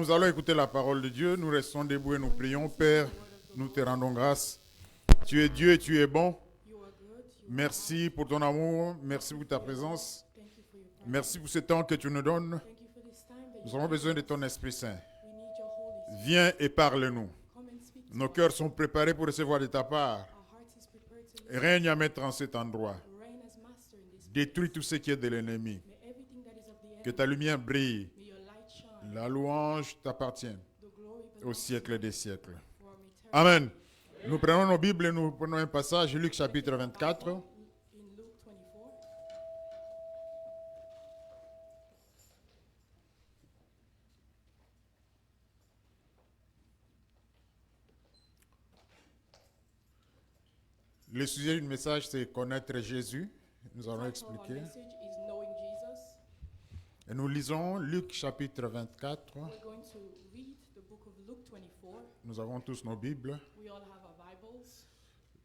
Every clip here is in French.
Nous allons écouter la parole de Dieu. Nous restons debout et nous prions. Père, nous te rendons grâce. Tu es Dieu et tu es bon. Merci pour ton amour. Merci pour ta présence. Merci pour ce temps que tu nous donnes. Nous avons besoin de ton Esprit Saint. Viens et parle-nous. Nos cœurs sont préparés pour recevoir de ta part. Règne à mettre en cet endroit. Détruis tout ce qui est de l'ennemi. Que ta lumière brille. La louange t'appartient au siècle des siècles. Amen. Nous prenons nos Bibles et nous prenons un passage, Luc chapitre 24. Le sujet du message, c'est connaître Jésus. Nous allons expliquer. Et nous lisons Luc chapitre 24. Nous avons tous nos Bibles.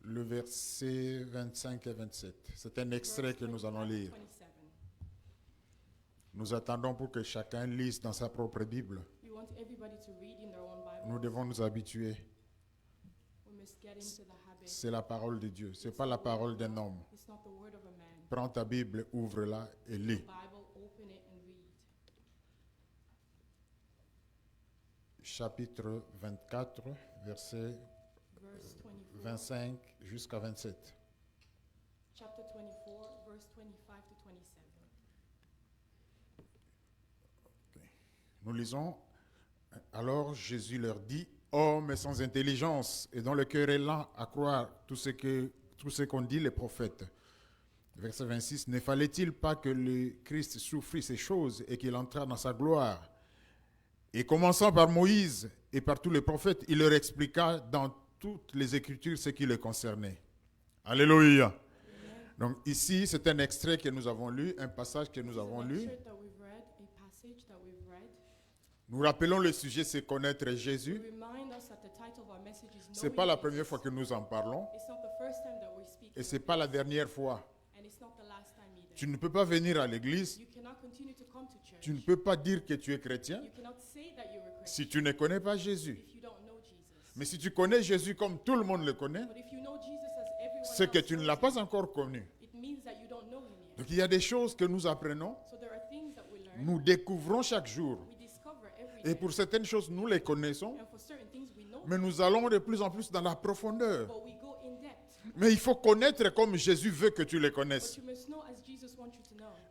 Le verset 25 et 27. C'est un extrait que nous allons lire. Nous attendons pour que chacun lise dans sa propre Bible. Nous devons nous habituer. C'est la parole de Dieu. Ce n'est pas la parole d'un homme. Prends ta Bible, ouvre-la et lis. Chapitre 24, verset 25 jusqu'à 27. Chapter 24, verse 25 to 27. Nous lisons. Alors Jésus leur dit, hommes sans intelligence et dont le cœur est lent à croire tout ce qu'ont dit les prophètes. Verset 26. Ne fallait-il pas que le Christ souffrit ces choses et qu'il entrât dans sa gloire? Et commençant par Moïse et par tous les prophètes, il leur expliqua dans toutes les Écritures ce qui les concernait. Alléluia. Donc ici, c'est un extrait que nous avons lu, un passage que nous avons lu. Nous rappelons le sujet, c'est connaître Jésus. Ce n'est pas la première fois que nous en parlons. Et ce n'est pas la dernière fois. Tu ne peux pas venir à l'église. Tu ne peux pas dire que tu es chrétien si tu ne connais pas Jésus. Mais si tu connais Jésus comme tout le monde le connaît, c'est que tu ne l'as pas encore connu. Donc il y a des choses que nous apprenons, nous découvrons chaque jour. Et pour certaines choses, nous les connaissons, mais nous allons de plus en plus dans la profondeur. Mais il faut connaître comme Jésus veut que tu les connaisses.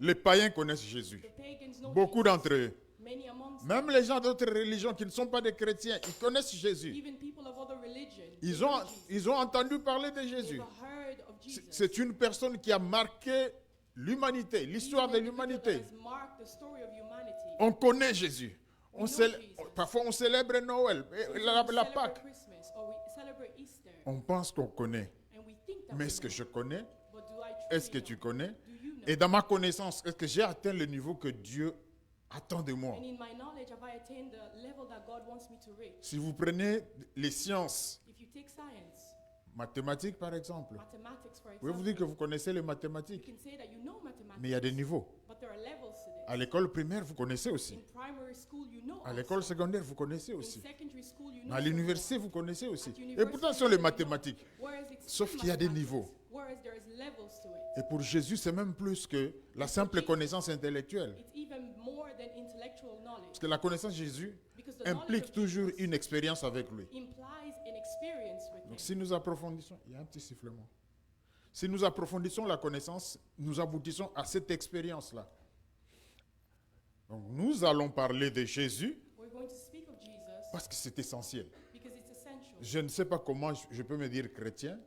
Les païens connaissent Jésus. Beaucoup d'entre eux. Même les gens d'autres religions qui ne sont pas des chrétiens, ils connaissent Jésus. Ils ont entendu parler de Jésus. C'est une personne qui a marqué l'humanité, l'histoire de l'humanité. On connaît Jésus. Parfois on célèbre Noël, la Pâque. On pense qu'on connaît. Mais est-ce que je connais? Est-ce que tu connais? Et dans ma connaissance, est-ce que j'ai atteint le niveau que Dieu attend de moi? Si vous prenez les sciences, mathématiques par exemple, vous pouvez vous dire que vous connaissez les mathématiques, mais il y a des niveaux. À l'école primaire, vous connaissez aussi. À l'école secondaire, vous connaissez aussi. À l'université, vous connaissez aussi. Et pourtant, ce sont les mathématiques. Sauf qu'il y a des niveaux. Et pour Jésus, c'est même plus que la simple connaissance intellectuelle. Parce que la connaissance de Jésus implique toujours une expérience avec lui. Donc si nous approfondissons, il y a un petit sifflement. Si nous approfondissons la connaissance, nous aboutissons à cette expérience-là. Donc nous allons parler de Jésus parce que c'est essentiel. Je ne sais pas comment je peux me dire chrétien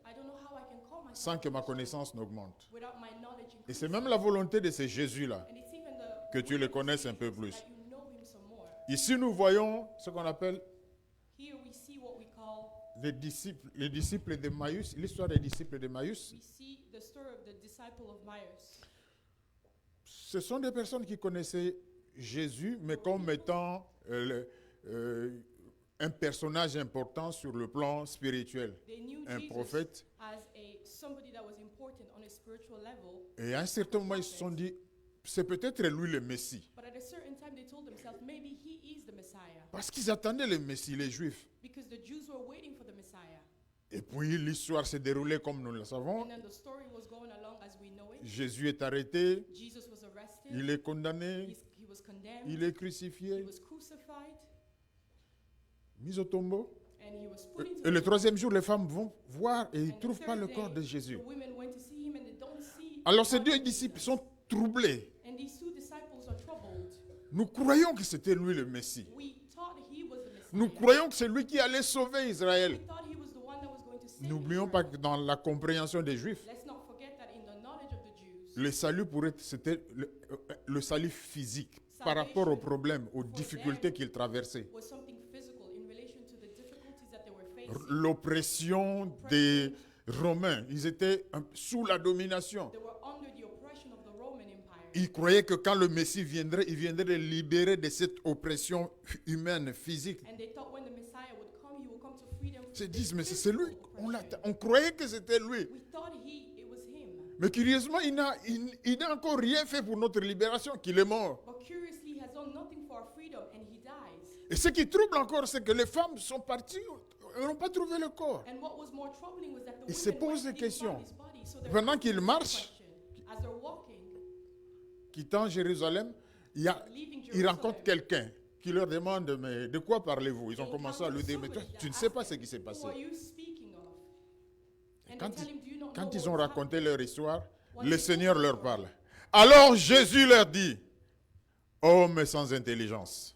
sans que ma connaissance n'augmente. Et c'est même la volonté de ce Jésus-là que tu le connaisses un peu plus. Ici, nous voyons ce qu'on appelle les disciples d'Emmaüs, l'histoire des disciples d'Emmaüs. Ce sont des personnes qui connaissaient Jésus, mais comme étant un personnage important sur le plan spirituel, un prophète. Et à un certain moment, ils se sont dit, c'est peut-être lui le Messie. Parce qu'ils attendaient le Messie, les Juifs. Because the Jews were waiting for the Messiah. Et puis l'histoire s'est déroulée comme nous le savons. And then the story was going along as we know it. Jésus est arrêté, Jesus was arrested. il est condamné, He was condemned. il est He crucifié, was crucified. mis au tombeau. And he was put into Et le the troisième jour, les femmes vont voir et ils ne And the trouvent pas third le corps de day, Jésus. The women went to see him and they don't see Alors the ces body deux of disciples Jesus. sont troublés. And these two disciples are troubled. Nous croyons que c'était lui le Messie. We thought he was the Messiah. Nous croyons que c'est lui qui allait sauver Israël. We thought he was the one that was going to save N'oublions Israel. pas que dans la compréhension des Juifs, Let's not forget that in the knowledge of the Jews, le salut pour eux, c'était le salut physique par rapport aux problèmes, aux difficultés qu'ils traversaient. was something physical in relation to the difficulties that they were facing. L'oppression des Romains, ils étaient sous la domination. They were under the oppression of the Roman Empire. Ils croyaient que quand le Messie viendrait, il viendrait les libérer de cette oppression humaine, physique. And they thought when the Messiah would come, he would come to free them Ils se from disent, this mais c'est lui. physical On oppression. croyait que c'était lui. We thought it was him. Mais curieusement, il n'a encore rien fait pour notre libération, qu'il est mort. But curiously, he has done nothing for our freedom and he dies. Et ce qui trouble encore, c'est que les femmes sont parties, elles n'ont pas trouvé le corps. And what was more troubling was that the Ils se women posent went des to questions. find his body. So they're Pendant asking qu'ils this marchent, question. As they're walking, quittant Jérusalem, ils rencontrent quelqu'un qui leur demande, mais de quoi parlez-vous? Ils ont commencé à lui dire, mais toi, tu ne sais pas ce qui s'est passé. who are you speaking of? And Quand they tell him, do you not Quand know ils what ont was raconté happening? leur histoire, le Seigneur leur parle. Alors Jésus leur dit, hommes sans intelligence,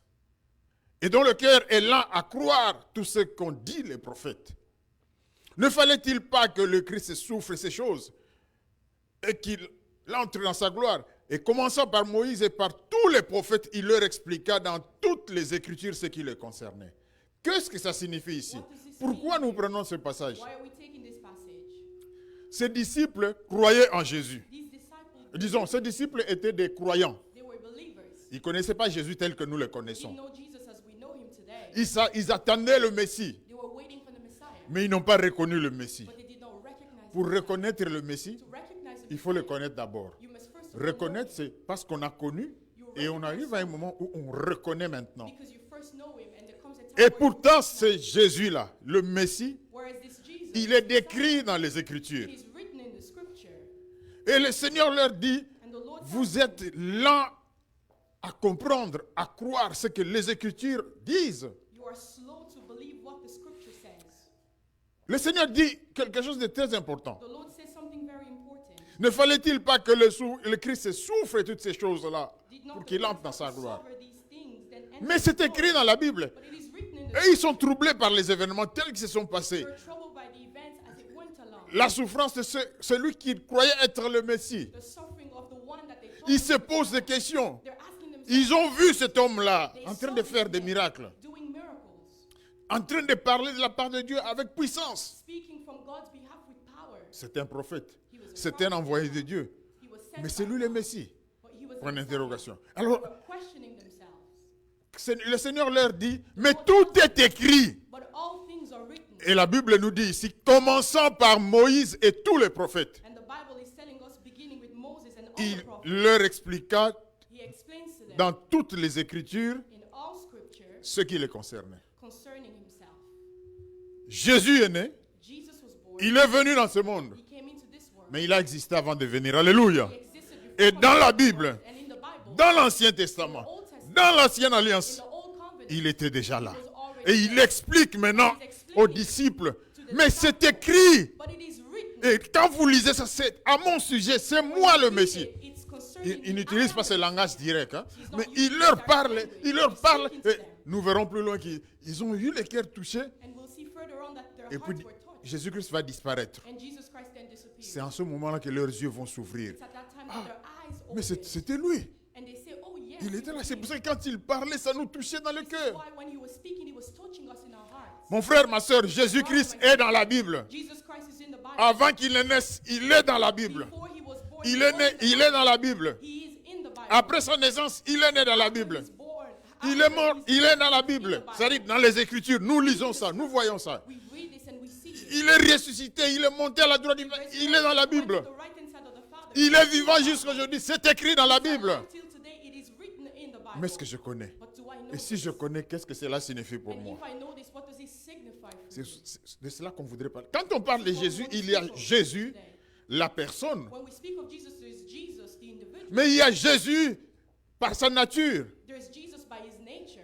et dont le cœur est lent à croire tout ce qu'ont dit les prophètes. Ne fallait-il pas que le Christ souffre ces choses et qu'il entre dans sa gloire? Et commençant par Moïse et par tous les prophètes, il leur expliqua dans toutes les Écritures ce qui les concernait. Qu'est-ce que ça signifie ici? Pourquoi nous prenons ce passage? Why are we taking this passage? Ces disciples croyaient en Jésus. These disciples, Disons, ces disciples étaient des croyants. they were believers. Ils ne connaissaient pas Jésus tel que nous le They connaissons. didn't know Jesus as we know him today. Ils attendaient le Messie, They were waiting for the Messiah, mais ils n'ont pas reconnu le Messie. but they did not recognize Pour him. reconnaître le Messie, To recognize the il faut le Messiah, connaître d'abord. you must first of all know Reconnaître, c'est parce qu'on a connu et on arrive à un moment où on reconnaît maintenant. because you first know him and there comes a time Et where you pourtant, recognize c'est him. Jésus-là, le Messie, Whereas this Jesus, il est the décrit Messiah, dans les Écritures. he's written in the scripture. Et le Seigneur leur dit, And the Lord vous tells them, êtes lents à comprendre, à croire ce que les Écritures disent. you are slow to believe what the scripture says. Le Seigneur dit quelque chose de très important. The Lord says something very important. Ne fallait-il pas que le Christ souffre toutes ces choses-là Did not pour the qu'il entre Christ dans have sa to gloire? suffer these things, then enter Mais c'est his écrit glory? dans la Bible. But it is written in the Et ils sont troublés par les événements tels qu'ils se sont passés. They were troubled by the events as it went along. La souffrance de celui qui croyait être le Messie. The suffering of the one that they thought Ils was se the posent des Messiah. questions. They're asking themselves, Ils ont vu cet homme-là they en train saw de this faire des man miracles, doing miracles, en train de parler de la part de Dieu avec puissance. speaking from God's behalf with power. C'est un prophète. He was a C'est prophet. un envoyé de Dieu. He was sent Mais c'est by lui le God, Messie. but he was the Point Messiah. d'interrogation. They Alors, were questioning themselves. le Seigneur leur dit, mais tout est écrit. But all things are written. Et la Bible nous dit ici, commençant par Moïse et tous les prophètes. And the Bible is telling us, beginning with Moses and all the Il prophets, leur expliqua he explains to them dans toutes les Écritures in all scripture ce qui les concernait. concerning himself. Jésus est né, Jesus was born. il est venu dans ce monde, He came into this world. mais il a existé avant de venir. Alléluia. He existed before Et dans la coming Bible, into the world. And in the Bible, dans l'Ancien Testament, dans l'Ancienne in Alliance, the Old Covenant, il était déjà là. he was already Et il there. explique maintenant aux disciples, mais c'est écrit. But it is written. Et quand vous lisez ça, c'est à mon sujet, c'est moi le Messie. It's concerning Il me. n'utilise I pas am ce the langage direct, hein. He's not Mais using il leur direct parle, language. il leur He's parle. speaking to Et them. nous verrons plus loin qu'ils ont eu les cœurs touchés. And we'll see further on that their Et puis hearts were touched. Jésus-Christ va disparaître. And Jesus Christ then C'est disappeared. en ce moment-là que leurs yeux vont s'ouvrir. It's at that time that their eyes Mais opened. c'était lui. And they say, oh yes. Il it était là. was C'est him. pour ça que quand il parlait, ça nous touchait dans le This is cœur. why when he was speaking, he was touching us in our hearts. Mon frère, ma soeur, Jésus-Christ est dans la Bible. Jesus Christ is in the Bible. Avant qu'il ne naisse, il est dans la Bible. Before he was born, Il he est was né, in the il Bible. est dans la Bible. He is in the Bible. Après sa naissance, il est né dans la After Bible. he's born, Il est mort, he's il est dans la in the Bible. Bible. C'est-à-dire dans les Écritures, nous lisons ça, nous voyons ça. We read this and we see it. Il est ressuscité, il est monté à la droite du Père, il est dans la Bible. The right-hand side of the Father. Il est vivant jusqu'aujourd'hui, c'est écrit dans la Bible. Until today, it is written in the Bible. Mais est-ce que je connais? But do I know Et si je this? connais, qu'est-ce que cela signifie pour And moi? if I know this, what does it signify for C'est me? de cela qu'on voudrait parler. Quand on parle de Jésus, il y a Jésus, la personne, When we speak of Jesus, there is Jesus, the individual. mais il y a Jésus par sa nature. There is Jesus by his nature.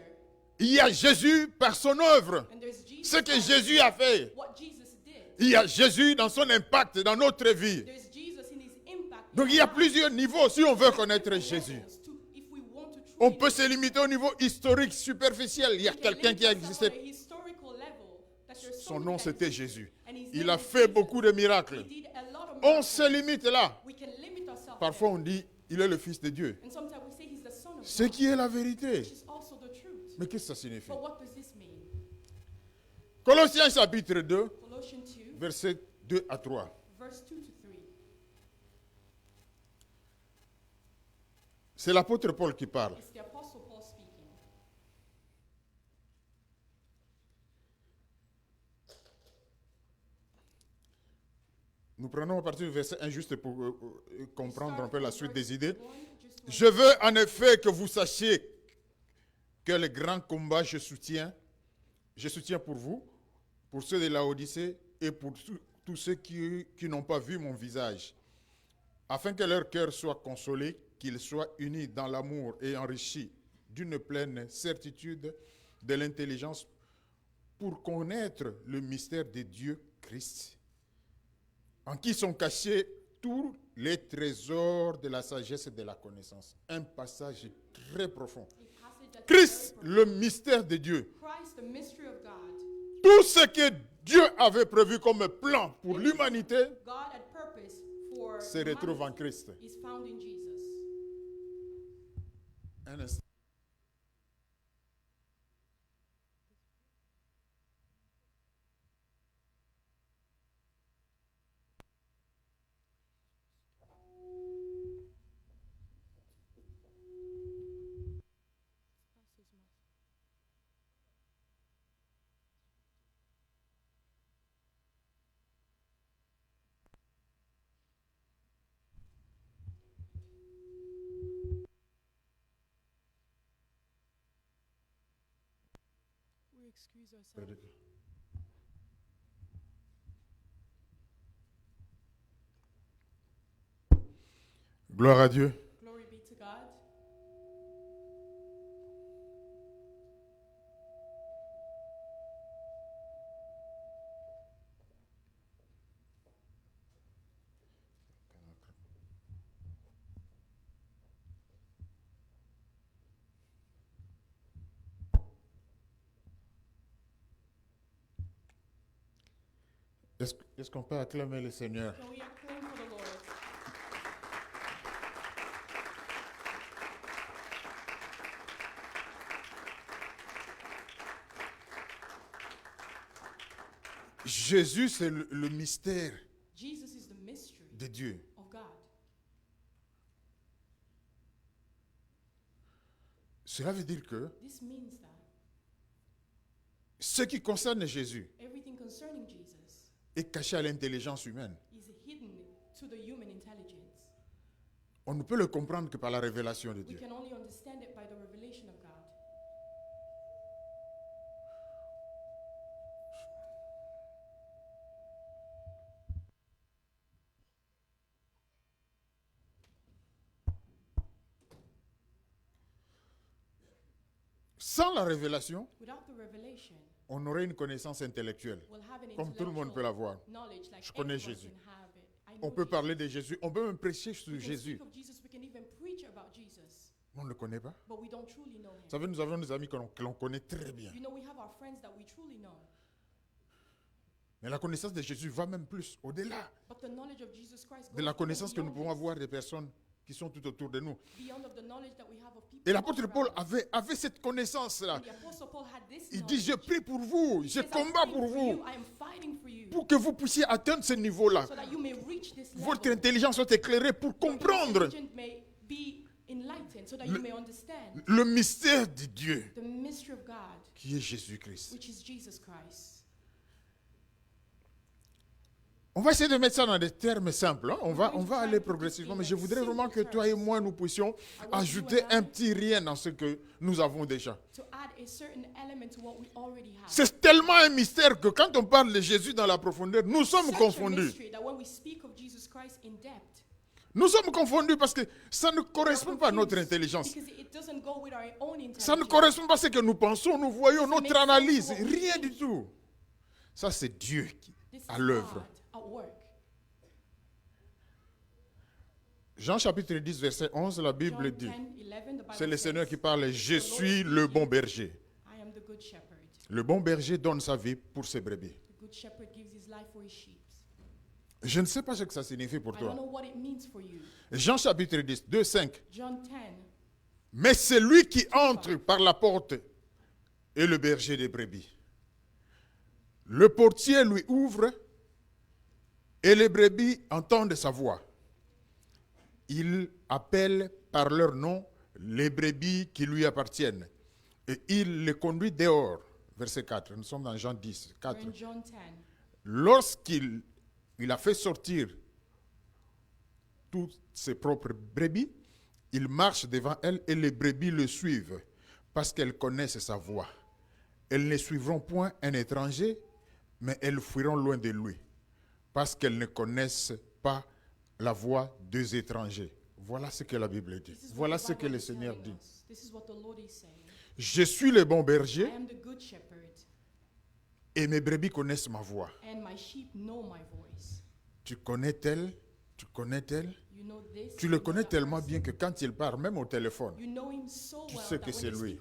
Il y a Jésus par son œuvre, And there's Jesus ce que by Jésus a fait. what Jesus did. Il y a Jésus dans son impact dans notre vie. There's Jesus in his impact. Donc il y a plusieurs niveaux si on veut connaître Jésus. If we want to On truly peut se limiter au niveau historique, superficiel. Il y a quelqu'un qui a existé. Son nom, c'était Jésus. Il a fait beaucoup de miracles. On se limite là. Parfois, on dit, il est le Fils de Dieu. Ce qui est la vérité. Mais qu'est-ce que ça signifie? Colossiens chapitre 2, versets 2 à 3. C'est l'apôtre Paul qui parle. It's the Apostle Paul speaking. Nous prenons à partir du verset 1 juste pour comprendre un peu la suite des idées. Just to Je veux en effet que vous sachiez que le grand combat je soutiens pour vous, pour ceux de Laodicée et pour tous ceux qui n'ont pas vu mon visage, afin que leur cœur soit consolé, qu'ils soient unis dans l'amour et enrichis d'une pleine certitude de l'intelligence pour connaître le mystère de Dieu Christ, en qui sont cachés tous les trésors de la sagesse et de la connaissance. Un passage très profond. a passage that's Christ, very le mystère de Dieu. Christ, the mystery of God. Tout ce que Dieu avait prévu comme plan pour l'humanité God had purpose for se retrouve en humanity Christ. is found in Jesus. Un instant. We excuse ourselves. Gloire à Dieu. Glory be to God. Est-ce qu'on peut acclamer le Seigneur? Can we acclaim for the Lord? Jésus, c'est le mystère Jesus is the mystery de Dieu. of God. Cela veut dire que This means that ce qui concerne Jésus everything concerning Jesus est caché à l'intelligence humaine. is hidden to the human intelligence. On ne peut le comprendre que par la révélation de We Dieu. can only understand it by the revelation of God. Sans la révélation, Without the revelation, on aurait une connaissance intellectuelle. we'll have an Comme tout le monde peut l'avoir. knowledge like Je connais everyone Jésus. can have it. I On know peut Jesus. parler de Jésus, on peut même prêcher sur We can Jésus. speak of Jesus, we can even preach about Jesus, On ne le connaît pas. but we don't truly know him. Vous savez, nous avons des amis que l'on connaît très bien. You know, we have our friends that we truly know, Mais la connaissance de Jésus va même plus au-delà but the knowledge of Jesus Christ de goes la connaissance que nous beyond pouvons this, avoir des personnes qui sont tout autour de nous. beyond of the knowledge that we have of people. Et l'apôtre all Paul around us. avait cette connaissance-là. And the Apostle Paul had this Il dit, je knowledge. prie pour vous, He je says, I'm combats praying pour for you, vous, I am fighting for you, pour que vous puissiez atteindre ce niveau-là. so that you may reach this Votre level. intelligence soit éclairée pour Your comprendre intelligence may be enlightened, so that you may understand le mystère de Dieu, the mystery of God, qui est Jésus-Christ. which is Jesus Christ. On va essayer de mettre ça dans des termes simples. Hein. On va aller progressivement. Mais je voudrais vraiment que toi et moi, nous puissions ajouter un petit rien dans ce que nous avons déjà. C'est tellement un mystère que quand on parle de Jésus dans la profondeur, nous sommes confondus. Nous sommes confondus parce que ça ne correspond pas à notre intelligence. Ça ne correspond pas à ce que nous pensons, nous voyons, notre analyse. Rien du tout. Ça, c'est Dieu qui est à l'œuvre. Jean chapitre 10, verset 11, la Bible dit, c'est le Seigneur qui parle, je suis le bon berger. Le bon berger donne sa vie pour ses brebis. Je ne sais pas ce que ça signifie pour toi. Jean chapitre 10, 2, 5. Mais c'est lui qui entre par la porte est le berger des brebis. Le portier lui ouvre et les brebis entendent sa voix. Il appelle par leur nom les brebis qui lui appartiennent. Et il les conduit dehors. Verset 4. Nous sommes dans Jean 10, 4. Lorsqu'il a fait sortir toutes ses propres brebis, il marche devant elles et les brebis le suivent parce qu'elles connaissent sa voix. Elles ne suivront point un étranger, mais elles fuiront loin de lui parce qu'elles ne connaissent pas la voix des étrangers. Voilà ce que la Bible dit. Voilà ce que le Seigneur dit. Je suis le bon berger et mes brebis connaissent ma voix. Tu connais tel, tu connais tel. Tu le connais tellement bien que quand il parle, même au téléphone, tu sais que c'est lui.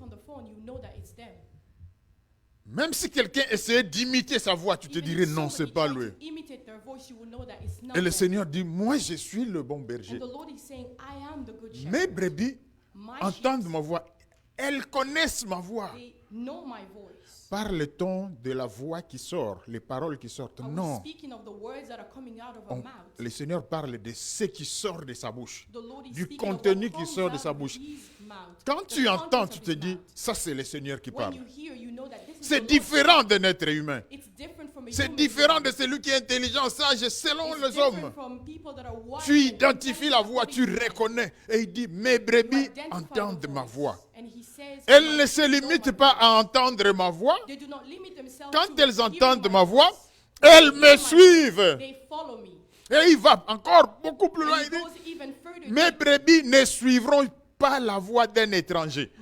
Même si quelqu'un essayait d'imiter sa voix, tu te dirais non, c'est pas lui. Et le Seigneur dit, moi je suis le bon berger. Mes brebis entendent ma voix. Elles connaissent ma voix. Parle-t-on de la voix qui sort, les paroles qui sortent? Non. Le Seigneur parle de ce qui sort de sa bouche, du contenu qui sort de sa bouche. Quand tu entends, tu te dis, ça c'est le Seigneur qui parle. C'est différent d'un être humain. C'est différent de celui qui est intelligent, sage, selon les hommes. Tu identifies la voix, tu reconnais. Et il dit, mes brebis entendent ma voix. Elles ne se limitent pas à entendre ma voix. Quand elles entendent ma voix, elles me suivent. Et il va encore beaucoup plus loin. Il dit, mes brebis ne suivront pas la voix d'un étranger.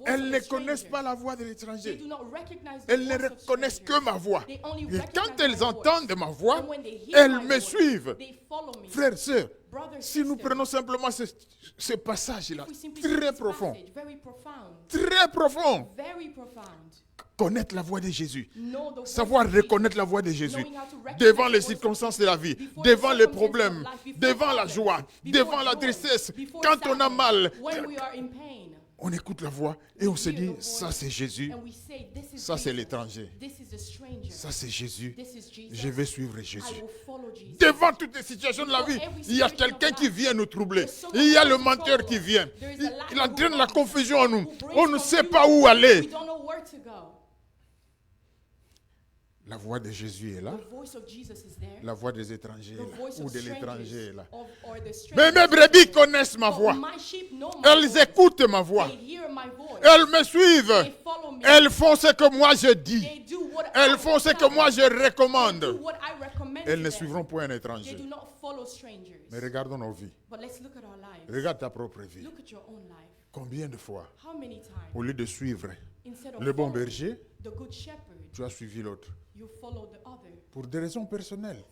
Elles ne connaissent pas la voix de l'étranger. Elles ne reconnaissent que ma voix. Et quand elles entendent ma voix, elles me suivent. Frères et sœurs, si nous prenons simplement ce passage-là, très profond, connaître la voix de Jésus, savoir reconnaître la voix de Jésus devant les circonstances de la vie, devant les problèmes, devant la joie, devant la tristesse, quand on a mal, on écoute la voix et on se dit, ça c'est Jésus, ça c'est l'étranger, ça c'est Jésus, je vais suivre Jésus. Devant toutes les situations de la vie, il y a quelqu'un qui vient nous troubler, il y a le menteur qui vient, il entraîne la confusion en nous, on ne sait pas où aller. La voix de Jésus est là. La voix des étrangers est là. Ou de l'étranger est là. Mais mes brebis connaissent ma voix. Elles écoutent ma voix. Elles me suivent. Elles font ce que moi je dis. Elles font ce que moi je recommande. Elles ne suivront point un étranger. Mais regardons nos vies. Regarde ta propre vie. Combien de fois, au lieu de suivre le bon berger, tu as suivi l'autre? Pour des raisons personnelles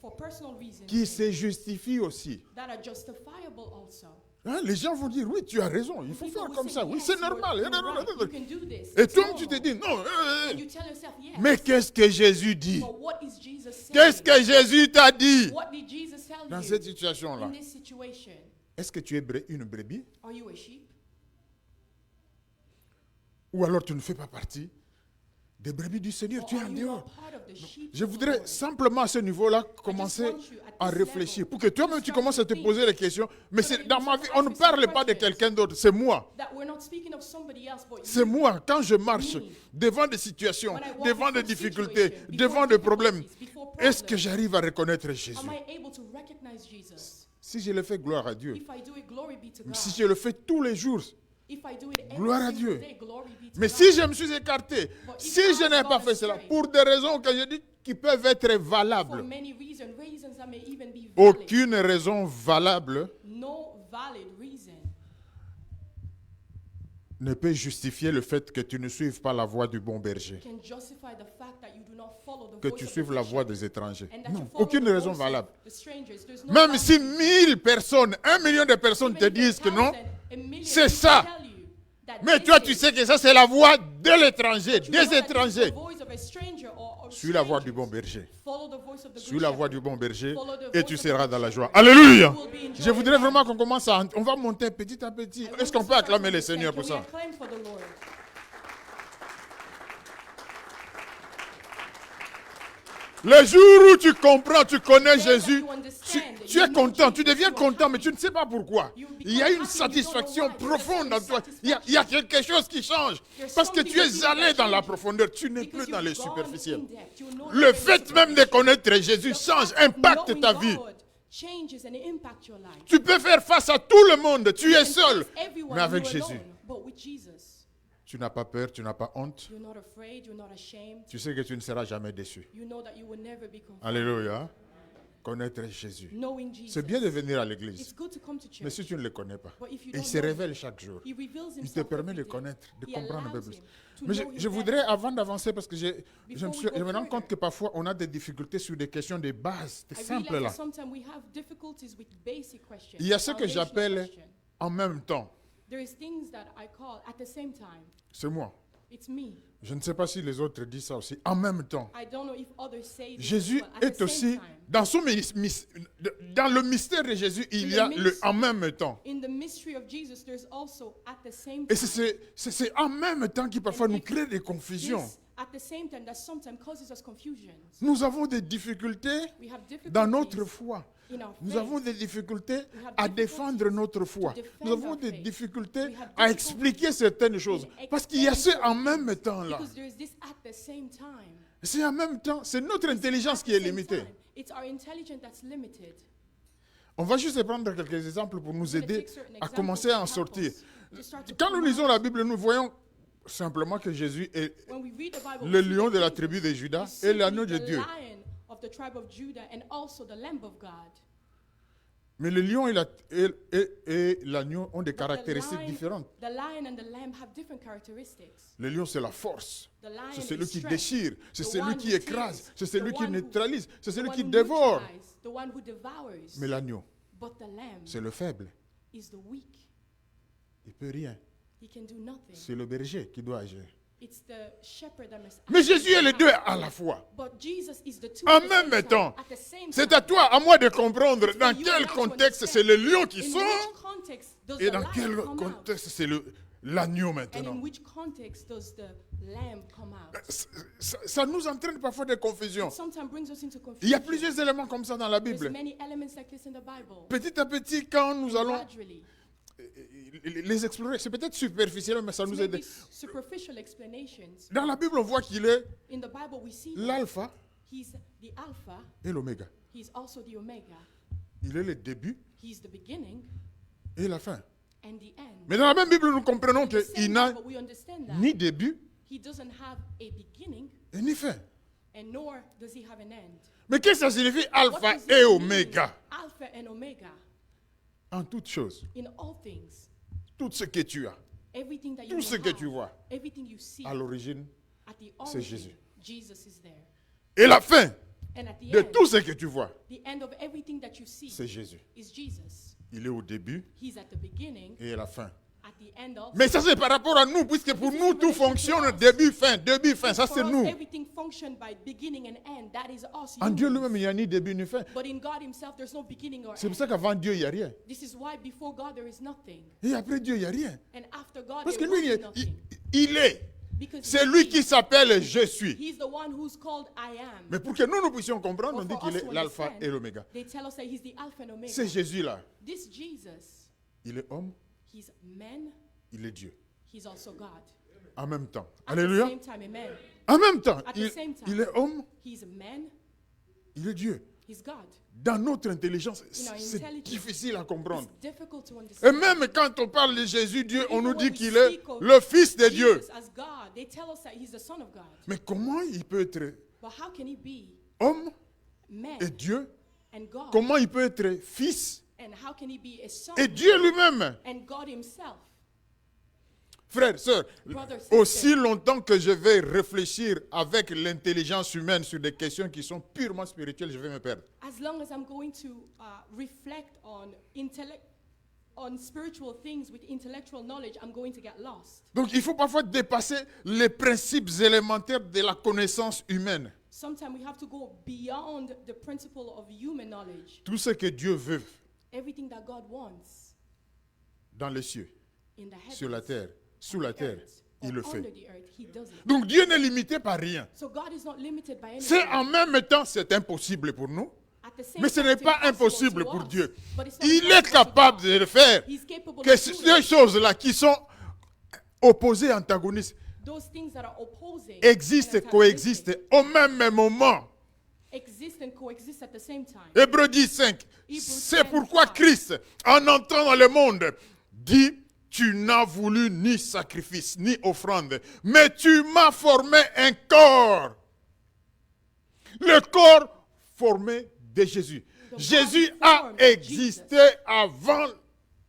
qui se justifient aussi. Hein, les gens vont dire, oui, tu as raison, il faut faire comme ça, oui, c'est normal. Et toi, tu te dis, non. Mais qu'est-ce que Jésus dit? Qu'est-ce que Jésus t'a dit dans cette situation-là? Est-ce que tu es une brebis? Ou alors tu ne fais pas partie des brebis du Seigneur, tu es en dehors. Je voudrais simplement à ce niveau-là commencer à réfléchir pour que toi-même tu commences à te poser les questions. Mais dans ma vie, on ne parle pas de quelqu'un d'autre, c'est moi. C'est moi, quand je marche devant des situations, devant des difficultés, devant des problèmes. est-ce que j'arrive à reconnaître Jésus? Am I able to recognize Jesus? Si je le fais, gloire à Dieu. If I do it, glory be to God. Si je le fais tous les jours, If I do it every gloire à single Dieu. day, glory be to Mais God. si je me suis écarté, But if si je I n'ai have pas gone fait cela, astray, pour des raisons que je dis qui peuvent être for valables, many reasons that may even be valid, aucune raison valable no valid reason ne peut justifier le fait que tu ne suives pas la voie du bon berger, can justify the fact that you do not follow the que voice tu of the suives la good voie shepherd des étrangers. and that you Non, follow aucune the raison voice valable. of the strangers. There's no Même valid si reason. 1000 personnes, 1 million de personnes te Even if disent que non, 1,000, a million c'est people ça. tell you that Mais this toi tu is- sais que ça c'est la voie de l'étranger, you know des that this is étrangers. the voice of a stranger or Suis la voie strangers. du bon berger. Follow the voice of the Suis good la shepherd. voie du bon berger Follow the et voice tu of the seras good dans la shepherd. joie. Alléluia. You will be enjoying Je voudrais life. vraiment qu'on commence à... On va monter petit à petit. I want Est-ce qu'on us to peut start acclamer from le this Seigneur end. pour Can we ça? acclaim for the Lord? Le jour où tu comprends, tu connais The day that Jésus, you understand, tu you es know content, Jesus, tu deviens you are content, mais happy. tu ne sais pas pourquoi. You become Il y a une happy, you don't know satisfaction why. There's profonde a en toi. satisfaction. Il y a quelque chose qui change. There's Parce que something tu es within allé that dans la changes. profondeur, tu n'es Because plus dans you've les gone superficiels. in depth. You're no Le longer fait même de connaître Jésus The change, fact of impacte knowing ta vie. God changes and impact your life. Tu peux faire face à tout le monde, tu es You can seul, face everyone, mais avec you're Jésus. alone. But with Jesus, Tu n'as pas peur, tu n'as pas honte. you're not afraid, you're not ashamed. Tu sais que tu ne seras jamais déçu. You know that you will never be confounded. Alléluia. Connaître Jésus. Knowing Jesus. C'est bien de venir à It's l'église, good to come to mais church. si tu ne le connais pas, But if you il don't se know révèle him, chaque jour. he reveals Il te himself permet de every day. connaître, de He comprendre un peu allows plus. him to Mais know je him voudrais, better. avant d'avancer, parce que je Before we go me rends further, compte que parfois on a des difficultés sur des questions de base, I simples realize là. that sometimes we have difficulties with basic questions. Il y a ce que foundational j'appelle questions. en même temps. There is things that I call at the same time. C'est moi. It's me. Je ne sais pas si les autres disent ça aussi. En même temps. I don't know if others say this, Jésus but at est the same aussi, time. dans le mystère de Jésus, il y a le en même temps. In the mystery of Jesus, there's also at the same Et time. c'est en même temps qui parfois nous crée des confusions. This at the same time that sometimes causes us confusions. Nous avons des difficultés We have dans difficulties notre foi. in our Nous faith. avons des difficultés We have à difficulties défendre notre foi. to defend Nous avons our des faith. difficultés We have à difficulties expliquer certaines choses. in Parce qu'il y a ce explaining en même temps là. Because there is this at the same time. C'est en même temps. C'est notre intelligence At qui the est same limitée. time. It's our intelligence that's limited. On va juste prendre quelques exemples pour nous I'm gonna aider take certain à examples commencer à en to help sortir. us to start to Quand come nous lisons out. la Bible, nous voyons simplement que Jésus est When we read the Bible, le we see lion that de la Jesus tribu de Judas is et l'agneau simply de the Dieu. lion of the tribe of Judah and also the Lamb of God. Mais le lion et l'agneau ont des But caractéristiques différentes. The lion and the lamb have different characteristics. Le lion, c'est la force. The lion C'est is celui qui strength, déchire. C'est the celui one qui who écrase. tears, C'est celui the qui one who- neutralise. C'est the celui one qui who dévore. neutralizes, the one who devours. Mais l'agneau, But the lamb c'est le faible. is the weak. Il peut rien. He can do nothing. C'est le berger qui doit agir. It's the shepherd that must Mais act Jésus on est les behalf. deux à la fois. But Jesus is the two En at the même same temps. time, at the same C'est time. à toi, à moi de comprendre It's dans for you quel and I to contexte understand. c'est le lion qui In sort which context does et the dans lion quel come out? contexte c'est l'agneau And maintenant. in which context does the lamb come out? Ça nous entraîne parfois des confusions. Sometimes brings us into Il y a confusion. plusieurs éléments comme ça dans la There's Bible. many elements like this in the Bible. Petit à petit, quand nous allons Gradually, les explorer, c'est peut-être superficiel, mais ça it's nous maybe aide. superficial explanations. Dans la Bible, on voit qu'il est In the Bible, we see that l'alpha he's the Alpha, et l'oméga. he's also the Omega, Il est le début he's the beginning et la fin. and the end. Mais dans la même Bible, nous comprenons In the qu'il same n'a Bible, we understand that ni début he doesn't have a beginning et ni fin. and nor does he have an end. Mais qu'est-ce que ça signifie What alpha does it et mean, oméga? Alpha and Omega, En toutes choses, in all things, tout ce que tu as, everything that you tout will ce que have, tu vois, everything you see, à l'origine, at the c'est origin, Jésus. Jesus is there. et la fin And at the de end, tout ce que tu vois, the end of everything that you see c'est Jésus. is Jesus. Il est au début He's at the beginning, et à la fin. at the end of. Mais ça, c'est par rapport à nous, puisque pour nous, tout fonctionne début, fin, ça, For c'est us, nous. everything functioned by beginning and end. That is us. En Dieu humans. lui-même, il n'y a ni début ni fin. But in God Himself, there's no beginning or C'est pour end. ça qu'avant Dieu, il n'y a rien. This is why before God there is nothing, Et après Dieu, il n'y a rien. and after God Parce que there lui, will be nothing. il est. Because C'est he lui is. qui s'appelle Je suis. He's the one who's called I am. Mais pour que nous puissions comprendre, on But dit for qu'il us est to l'alpha understand, et l'oméga. They tell us that He's the Alpha and Omega. C'est Jésus-là. This Jesus, Il est homme, He's man, il est Dieu. He's also God. En même temps. At Alléluia. the same time, amen. En même temps, At the il same time. est homme, He's a man, Il est Dieu. He's God. Dans notre intelligence, our c'est intelligence, difficile à comprendre. It's difficult to Et understand. même quand on parle de Jésus, Dieu, on Even nous when dit we qu'il est speak of le Fils de Dieu. Jesus as God, they tell us that he's the Son of God. Mais comment il peut être But how can he be homme man et Dieu? and God? Comment il peut être fils And how can he be a son et Dieu lui-même? and God himself? Frères, sœurs, Brother, sister. aussi longtemps que je vais réfléchir avec l'intelligence humaine sur des questions qui sont purement spirituelles, je vais me perdre. As long as I'm going to reflect on spiritual things with intellectual knowledge, I'm going to get lost. Donc il faut parfois dépasser les principes élémentaires de la connaissance humaine. Sometimes we have to go beyond the principle of human knowledge. Tout ce que Dieu veut Everything that God wants dans les cieux, in the heavens, sur la terre, sous on la the terre, earth, il or le fait. under the earth, he does it. Donc Dieu n'est limité par rien. So God is not limited by anything. C'est en même temps, c'est impossible pour nous, At the same mais ce time, n'est it's pas impossible impossible to pour us, Dieu. but it's not Il est impossible to capable God. de le faire. He's capable Que of ces doing deux it. choses-là qui sont opposées, antagonistes, Those things that are opposing existent et and coexistent au même moment. exist and coexist at the same time. Hébreux 10, 5. C'est pourquoi Christ, en entrant dans le monde, dit, tu n'as voulu ni sacrifice, ni offrande, mais tu m'as formé un corps. Le corps formé de Jésus. Jésus a existé avant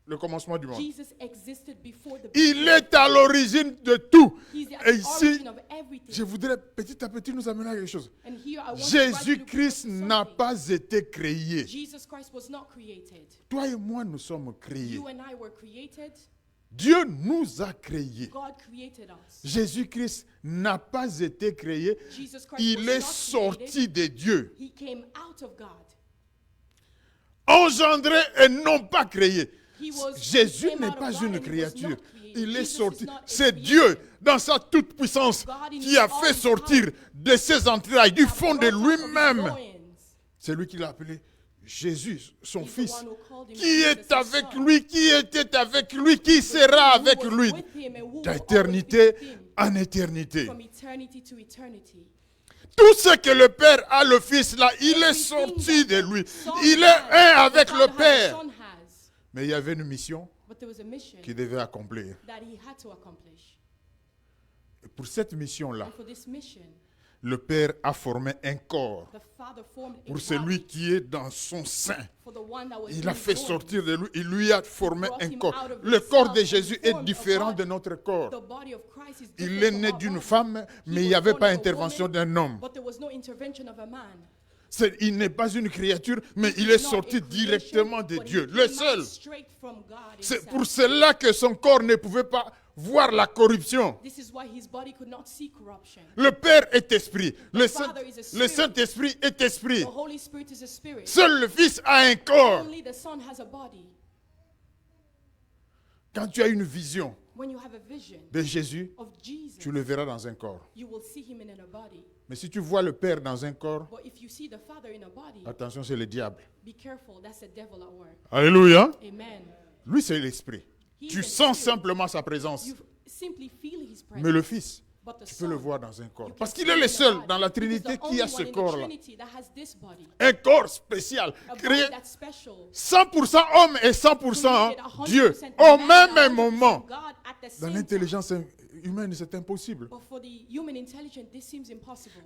le commencement du monde. Jesus existed before the Il est à l'origine de tout. He's at Et the ici, origin of everything. je voudrais petit à petit nous amener à quelque chose. And here I want to gradually Jésus-Christ focus on n'a something. pas été créé. Jesus Christ was not created. Toi et moi, nous sommes créés. You and I were created. Dieu nous a créés. God created us. Jésus-Christ n'a pas été créé. Jesus Christ Il was est not sorti created. de Dieu. He came out of God. Engendré et non pas créé. Jésus He came n'est out of pas God une and he was créature. not created. Il est Jesus is sorti. not a C'est creature. Dieu, dans sa toute-puissance, God in qui a all fait his sortir power. de ses entrailles, du fond de Brought out of his lui-même. loins. C'est lui qui l'a appelé Jésus, son He's the fils, one who called him qui Jesus, est his avec son. lui, qui était avec lui, qui sera Who avec was lui with him and who will d'éternité always be with him en éternité. from eternity to eternity. Tout ce que le Père a, le Fils là, il est sorti de lui. Il est un avec le Père. Mais il y avait une mission But there was a mission qu'il devait accomplir. that he had to accomplish. Et pour cette mission-là, And for this mission, le Père a formé un corps the Father formed a pour celui body qui est dans son sein. for the one that was Il in a his fait loins. sortir de lui, il lui a formé brought un him corps. out of Le corps de himself Jésus and est formed a différent body. de notre corps. The body of Christ is Il different est from né our d'une body. femme, He mais il n'y was avait born pas of a intervention woman, d'un homme. But there was no intervention of a man. Il n'est pas une créature, mais il He's est not sorti a creation, directement de but he Dieu, came le out seul. straight from God C'est himself. pour cela que son corps ne pouvait pas voir la corruption. This is why his body could not see corruption. Le Père est esprit, le Father is a spirit. le Saint-Esprit est esprit. The Holy Spirit is a spirit. Seul le Fils a un corps. Only the Son has a body. Quand tu as une vision When you have a vision de Jésus, of Jesus, tu le verras dans un corps. you will see him in a body. Mais si tu vois le Père dans un corps, But if you see the Father in a body, attention, c'est le diable. be careful. That's the devil at work. Alléluia. Amen. Lui, c'est l'esprit. He's Tu an sens spirit. simplement sa présence. You simply feel his presence. Mais le Fils, But the tu peux le Son, voir dans un corps. you can Parce qu'il see est him le in a seul body. dans la Because Trinité the qui a only ce one in the corps-là. Trinity that has this body. Un corps spécial, A créé body that's special. 100% homme et 100% Created 100% Dieu man au même and 100% moment. God at the Dans same time. l'intelligence humaine, c'est impossible. But for the human intelligence, this seems impossible.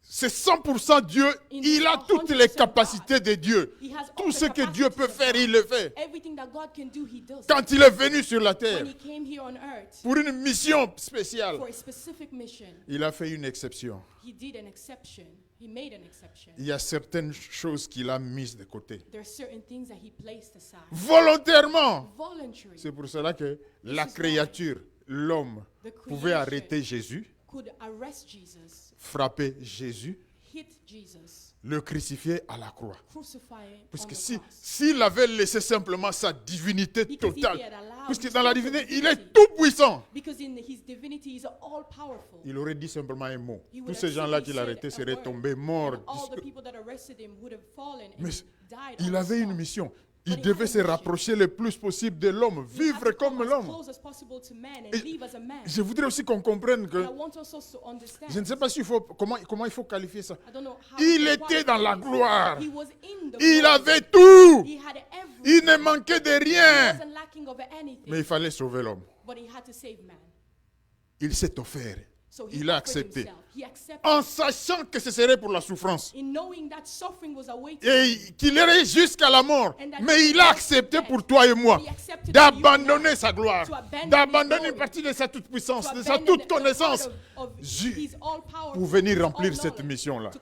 C'est 100% Dieu. Il a toutes les capacités de Dieu. He has all Tout the ce que Dieu capacities peut of faire, God. il le fait. Everything that God can do, he does. Quand il est venu sur la terre When he came here on earth pour une mission spéciale, for a specific mission, il a fait une exception. he did an exception. He made an exception. Il y a certaines choses qu'il a mises de côté. There are certain things that he placed aside. Volontairement. Voluntary. C'est pour cela que la créature, l'homme, The pouvait creation arrêter Jésus, could arrest Jesus, frapper Jésus, hit Jesus, le crucifier à la croix. crucify him on Parce que the si, cross. s'il avait laissé simplement sa divinité Because if he totale, had allowed parce que his dans la total divinité, il est divinity, tout puissant, Because in his divinity, he's all powerful. il aurait dit simplement un mot. He would Tous ces have gens-là simply qu'il arrêtait said a seraient word, tombés morts. and all the people that arrested him would have fallen and Mais died il on the avait une spot. mission. Il devait se rapprocher le plus possible de l'homme, vivre comme l'homme. Je voudrais aussi qu'on comprenne que, je ne sais pas comment il faut qualifier ça. Il était dans la gloire. Il avait tout. Il ne manquait de rien. Mais il fallait sauver l'homme. Il s'est offert. Il a accepté. En sachant que ce serait pour la souffrance. Et qu'il irait jusqu'à la mort. Mais il a accepté pour toi et moi d'abandonner sa gloire. D'abandonner une partie de sa toute-puissance, de sa toute connaissance. Pour venir remplir cette mission-là.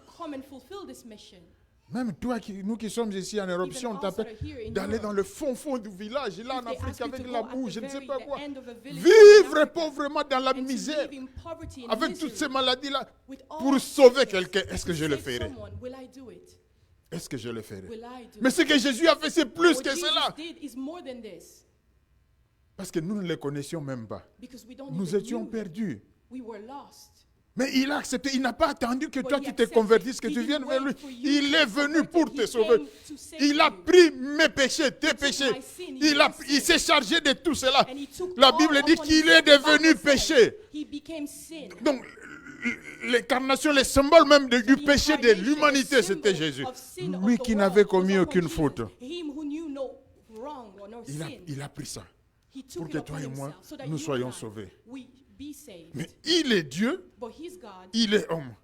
Même toi, nous qui sommes ici en Europe, si on t'appelle d'aller dans le fond du village, là en Afrique avec la boue, je ne sais pas quoi, vivre pauvrement dans la misère, avec toutes ces maladies-là, pour sauver quelqu'un, est-ce que je le ferai? Est-ce que je le ferai? Mais ce que Jésus a fait, c'est plus que cela. Parce que nous ne le connaissions même pas. Nous étions perdus. Mais il a accepté, il n'a pas attendu que toi tu te convertisses, que tu viennes vers lui. Il est venu pour te sauver. Il a pris mes péchés, tes péchés. Il s'est chargé de tout cela. La Bible dit qu'il est devenu péché. Donc, l'incarnation, le symbole même du péché de l'humanité, c'était Jésus. Lui qui n'avait commis aucune faute. Il a pris ça pour que toi et moi, nous soyons sauvés. Mais il est Dieu, il est homme.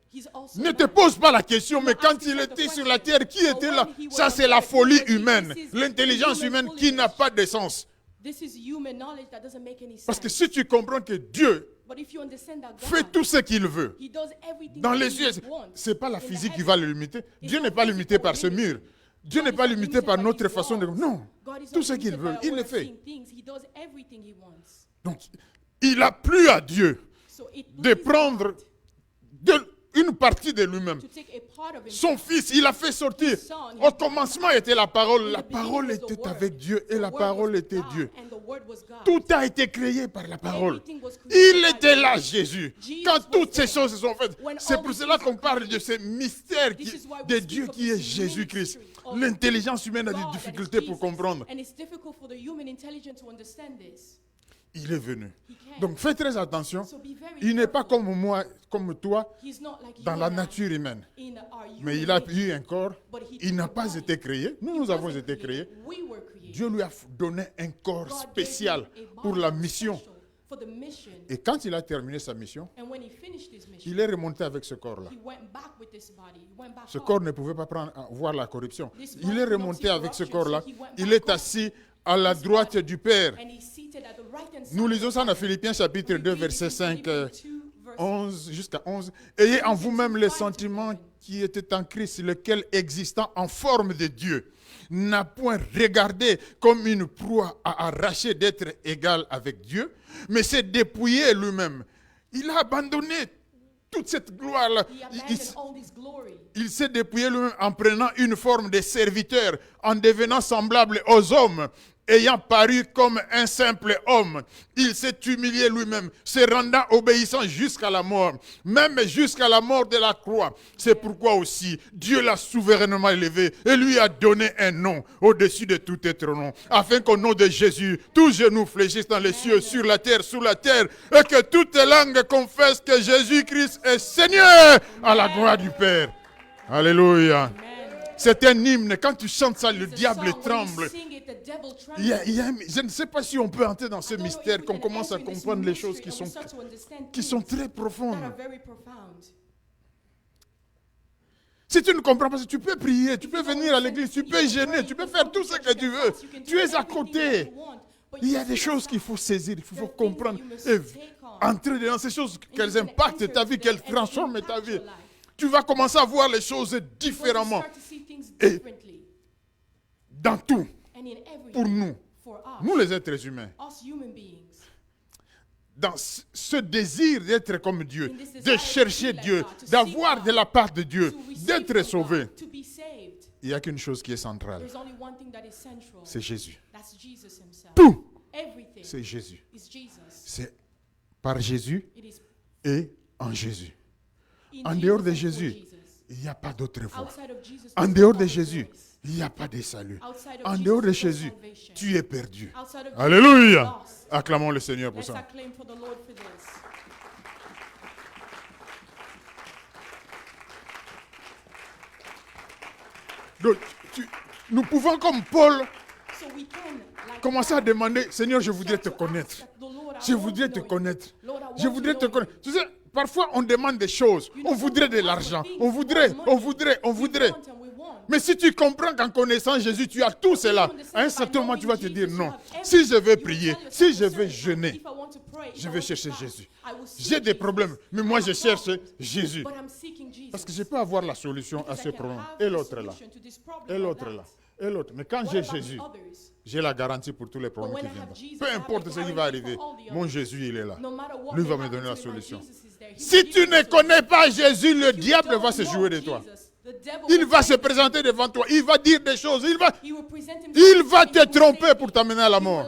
Ne te pose pas la question, mais quand il était sur la terre, qui était là? Ça, c'est la folie humaine, l'intelligence humaine qui n'a pas de sens. Parce que si tu comprends que Dieu fait tout ce qu'il veut, dans les yeux, ce n'est pas la physique qui va le limiter. Dieu n'est pas limité par ce mur. Dieu n'est pas limité par notre façon de... Non, tout ce qu'il veut, il le fait. Donc, il a plu à Dieu de prendre une partie de lui-même. Son fils, il a fait sortir. Au commencement était la parole. La parole était avec Dieu et la parole était Dieu. Tout a été créé par la parole. Il était là, Jésus. Quand toutes ces choses se sont faites, c'est pour cela qu'on parle de ce mystère de Dieu qui est Jésus-Christ. L'intelligence humaine a des difficultés pour comprendre. Il est venu. Donc fais très attention. Il n'est pas comme moi, comme toi, dans la nature humaine. Mais il a eu un corps. Il n'a pas été créé. Nous avons été créés. Dieu lui a donné un corps spécial pour la mission. Et quand il a terminé sa mission, il est remonté avec ce corps-là. Ce corps ne pouvait pas voir la corruption. Il est remonté avec ce corps-là. Il est assis à la droite du Père. Nous lisons ça dans Philippiens chapitre 2, verset 5, 11 jusqu'à 11. Ayez en vous-même les sentiments qui étaient en Christ, lequel existant en forme de Dieu, n'a point regardé comme une proie à arracher d'être égal avec Dieu, mais s'est dépouillé lui-même. Il a abandonné toute cette gloire-là. Il s'est dépouillé lui-même en prenant une forme de serviteur, en devenant semblable aux hommes. Ayant paru comme un simple homme, il s'est humilié lui-même, se rendant obéissant jusqu'à la mort, même jusqu'à la mort de la croix. C'est pourquoi aussi Dieu l'a souverainement élevé et lui a donné un nom au-dessus de tout autre nom, afin qu'au nom de Jésus, tous genoux fléchissent dans les cieux, sur la terre, sous la terre, et que toute langue confesse que Jésus-Christ est Seigneur à la gloire du Père. Alléluia. C'est un hymne. Quand tu chantes ça, le diable tremble. Je ne sais pas si on peut entrer dans ce mystère, qu'on commence à comprendre les choses qui sont très profondes. Si tu ne comprends pas, tu peux prier, tu peux venir à l'église, tu peux gêner, tu peux faire tout ce que tu veux. Tu es à côté. Il y a des choses qu'il faut saisir, il faut comprendre et entrer dans ces choses, qu'elles impactent ta vie, qu'elles transforment ta vie. Tu vas commencer à voir les choses différemment. Et dans tout, pour nous les êtres humains, dans ce désir d'être comme Dieu, de chercher Dieu, d'avoir de la part de Dieu, d'être sauvé, il n'y a qu'une chose qui est centrale. C'est Jésus. Tout, c'est Jésus. C'est par Jésus et en Jésus. En dehors de Jésus, il n'y a pas d'autre voie. En dehors de Jésus, il n'y a pas de salut. Outside of En Jesus, dehors de there's no Jésus, salvation. tu es perdu. Outside of Jesus, Alléluia. you're lost. Acclamons le Seigneur pour Let's ça. acclaim for the Lord for this. Donc, nous pouvons, comme Paul, So we can, like, commencer à demander, Seigneur, je voudrais te to connaître. ask that the Lord, I Je want voudrais to te know you. connaître. Lord, I want Je to voudrais te know connaître. you. Tu sais, parfois on demande des choses. You know, On voudrait de sometimes l'argent. we On want voudrait, money. on voudrait, on We voudrait. want and we want. Mais si tu comprends qu'en connaissant Jésus, tu as tout cela, à un certain moment, tu vas te dire non. Si je veux prier, si je veux jeûner, je vais chercher Jésus. J'ai des problèmes, mais moi je cherche Jésus. Parce que je peux avoir la solution à ce problème. Et l'autre est là. Et l'autre est là. Et l'autre. Mais quand j'ai Jésus, j'ai la garantie pour tous les problèmes qui viendront. Peu importe ce qui va arriver, mon Jésus, il est là. Lui va me donner la solution. Si tu ne connais pas Jésus, le diable va se jouer de toi. Il va se présenter devant toi. Il va dire des choses. Il va te tromper pour t'amener à la mort.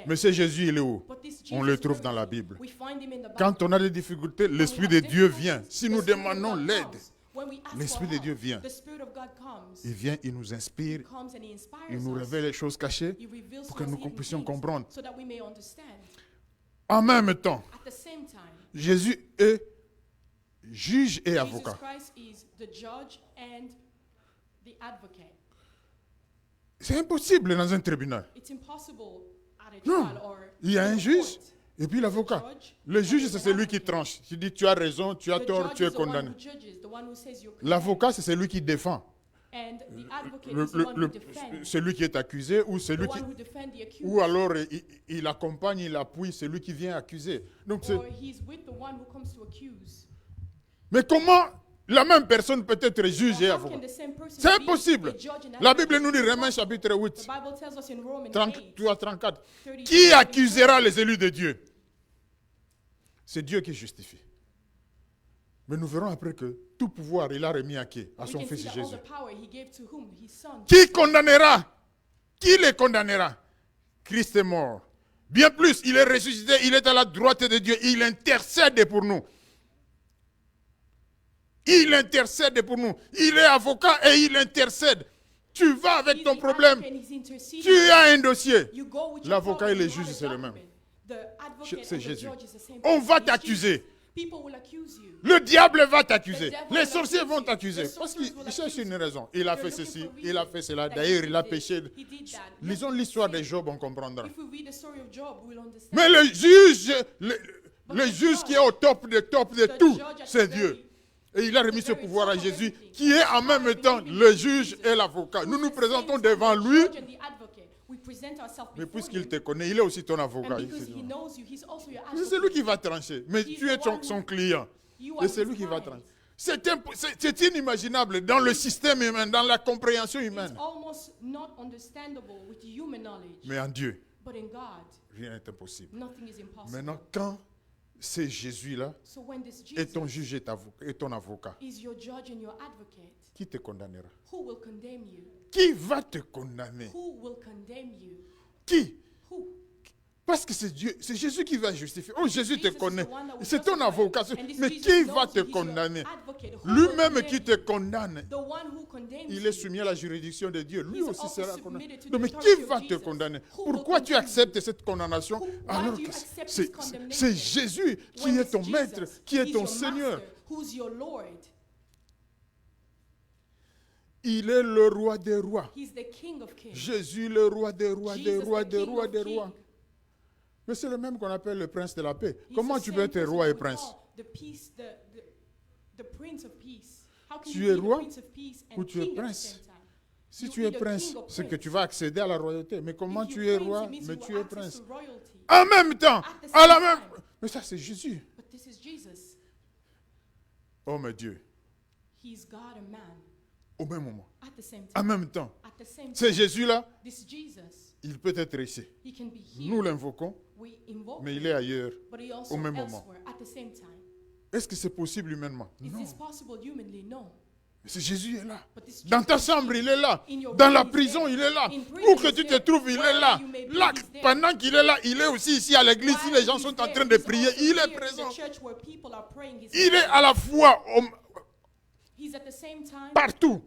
Mais ce Jésus, il est où? On le trouve dans la Bible. Quand on a des difficultés, l'Esprit de Dieu vient. Si nous demandons l'aide, l'Esprit de Dieu vient. Il vient, il nous inspire, il nous révèle les choses cachées pour que nous puissions comprendre. En même temps, Jésus est juge et avocat. C'est impossible dans un tribunal. Non, il y a un juge et puis l'avocat. Le juge, c'est celui qui tranche. Il dit tu as raison, tu as tort, tu es condamné. L'avocat, c'est celui qui défend. Celui qui est accusé ou celui qui... Ou alors il accompagne, il appuie celui qui vient accuser. Donc mais comment la même personne peut être juge et avocat? C'est impossible. La Bible nous dit, Romains chapitre 8, 33, 34. Qui accusera les élus de Dieu? C'est Dieu qui justifie. Mais nous verrons après que tout pouvoir, il a remis à qui? À son Fils Jésus. Qui condamnera? Qui les condamnera? Christ est mort. Bien plus, il est ressuscité, il est à la droite de Dieu, il intercède pour nous. Il intercède pour nous. Il est avocat et il intercède. Tu vas avec ton problème. Tu as un dossier. L'avocat et le juge, c'est le même. C'est Jésus. On va t'accuser. Le diable va t'accuser. Les sorciers vont t'accuser. Parce qu'ils cherchent une raison. Il a fait ceci, il a fait cela. D'ailleurs, il a péché. Lisons l'histoire de Job, on comprendra. Mais le juge qui est au top de tout, c'est Dieu. Et il a remis ce pouvoir à Jésus, qui est en même temps le juge et l'avocat. Nous nous présentons devant lui. Mais puisqu'il te connaît, il est aussi ton avocat. C'est celui qui va trancher. Mais tu es son client. Et c'est lui qui va trancher. C'est inimaginable dans le système humain, dans la compréhension humaine. Mais en Dieu, rien n'est impossible. Maintenant, quand c'est Jésus-là, et ton juge et ton avocat, qui te condamnera? Qui va te condamner? Qui? Parce que c'est Dieu, c'est Jésus qui va justifier. Oh, Jésus te connaît. C'est ton avocat. Mais qui va te condamner? Lui-même qui te condamne. Il est soumis à la juridiction de Dieu. Lui aussi sera condamné. Donc, mais qui va te condamner? Pourquoi tu acceptes cette condamnation alors que c'est Jésus qui est ton maître, qui est ton Seigneur? Il est le roi des rois. Jésus, le roi des rois, des rois, des rois, des rois. Mais c'est le même qu'on appelle le prince de la paix. Comment tu peux être roi et prince? Tu es roi ou tu es prince? Si tu es prince, c'est que tu vas accéder à la royauté. Mais comment tu es roi, mais tu es prince? En même temps, à la même... Mais ça, c'est Jésus. Oh, mon Dieu. Au même moment. En même temps. C'est Jésus-là. Il peut être ici. Nous l'invoquons, mais il est ailleurs au même moment. Est-ce que c'est possible humainement? Non. C'est Jésus est là. Dans ta chambre, il est là. Dans la prison, il est là. Où que tu te trouves, il est là. Là, pendant qu'il est là, il est aussi ici à l'église. Si les gens sont en train de prier, il est présent. Il est à la fois partout.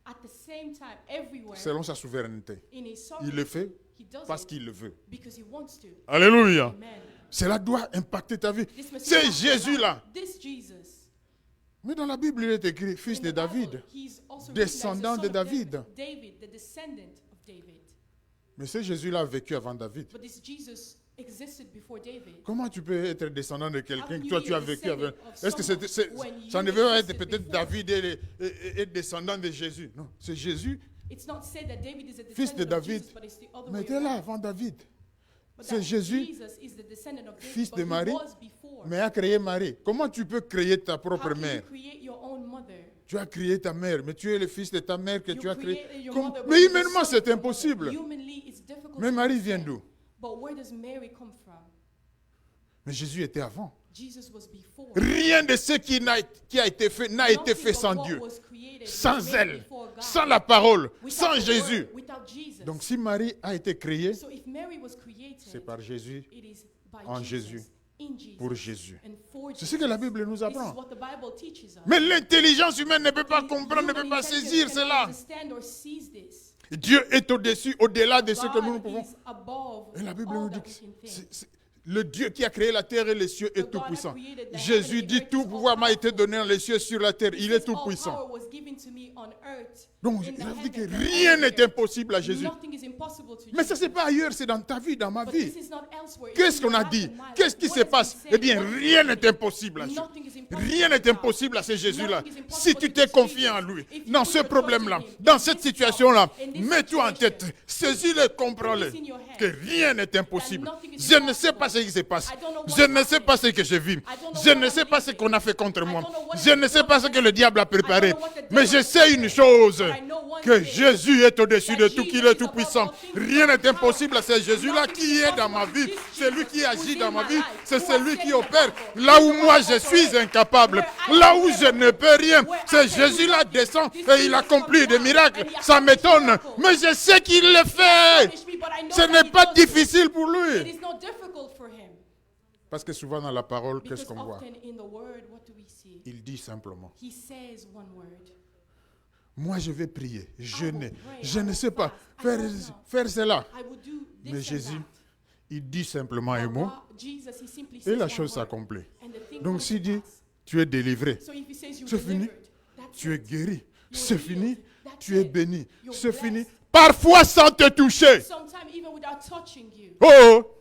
At the same time, everywhere, selon sa souveraineté. in his Il le sovereignty, fait he does parce it qu'il le veut. because he wants to. Alléluia. Amen. Cela doit impacter ta vie. This must C'est impact your life. Jésus-là. This Jesus. Mais dans la Bible, il est écrit fils In de the David. Bible, he's also descendant written as de the son David. of David, the descendant of David. Mais ce Jésus-là a vécu avant David. But this Jesus existed before David. Comment tu peux être descendant de quelqu'un How que can toi you tu as be vécu avec? descendant of Est-ce que someone when ça you ne devait pas être existed peut-être before? David et descendant de Jésus? Non, c'est Jésus, It's not said that David is a fils de descendant of David, Jesus, but it's the other mais way était là around. avant David. But C'est that Jésus, Jesus is the descendant of David, fils but de he Marie, was before. mais a créé Marie. Comment tu peux créer ta How propre can you mère? create your own mother? Tu as créé ta mère, mais tu es le fils de ta mère que You tu as créé. created your Comme- mother, but Mais you're the humainement, son c'est of your mother. impossible. Humanly, it's difficult Mais to Marie vient understand. d'où? But where does Mary come from? Mais Jésus était avant. Jesus was before. Rien de ce qui a été fait n'a été fait sans Dieu, sans elle, sans la parole, sans Jésus. Donc si Marie a été créée, So if Mary was created, c'est par Jésus, it is by en Jesus, Jésus, in Jesus, pour Jésus. and for C'est Jesus. ce que la Bible nous This is apprend. what the Bible teaches us. Mais l'intelligence humaine ne peut pas The comprendre, ne peut human pas intelligence saisir cannot cela. understand or seize this. Dieu est au-dessus, au-delà de ce que nous God pouvons. is above Et la Bible all nous dit that que we can think. c'est le Dieu qui a créé la terre et les cieux est The God tout that puissant. created the Jésus heaven and the dit earth tout is pouvoir m'a été all-powerful. donné dans les cieux sur la terre. Il est tout All puissant. power was given to me on earth, Donc in the il a dit que heaven and rien on n'est earth. impossible à Jésus. Nothing is impossible to Mais ça, Jesus. c'est pas ailleurs, c'est dans ta vie, dans ma But vie. this is not elsewhere. It's Qu'est-ce in qu'on your a life dit? and my life. Qu'est-ce qui What se has been passe? said? Eh bien, What is rien n'est happening? impossible à Jésus. Nothing is impossible Rien to n'est God. impossible à ce Jésus-là. Nothing is impossible Si tu to t'es Jesus. confié en lui, If you dans put ce your trust in problème-là, him, dans in cette this situation-là, problem, in this mets-toi en situation, tête, saisis-le, comprends-le, put this in your head, que rien n'est impossible. nothing is Je ne sais impossible. pas ce qui se passe. I don't know Je what's ne sais pas ce que je vis. Je ne sais pas ce qu'on a fait contre moi. Je ne sais pas ce que le diable a préparé. Mais je sais une chose, que Jésus est au-dessus de tout, qu'il est tout puissant. Rien n'est impossible à ce Jésus-là qui est dans ma vie. C'est lui qui agit dans ma vie. C'est celui qui opère. Là où moi je suis incapable, là où je ne peux rien, c'est Jésus-là descend et il accomplit des miracles. Ça m'étonne, mais je sais qu'il le fait. Ce n'est pas difficile pour It lui. is not difficult for him. Parce que souvent dans la parole, Because qu'est-ce qu'on voit? often in the word, what do we see? Il dit simplement, He says one word. moi je vais prier, jeûner, pray, je I ne will sais pas, fast, I don't faire cela. I will do this Mais and Jésus, that. il dit simplement un mot Jesus, he simply et says la one chose word, s'accomplit. and the thing Donc comes s'il to dit, pass. tu es délivré, So if he says you're c'est fini, delivered, that's tu es it. guéri, You're c'est healed. fini, That's tu es it. béni, You're c'est blessed. fini. Parfois sans te toucher. Sometimes even without touching you. Oh!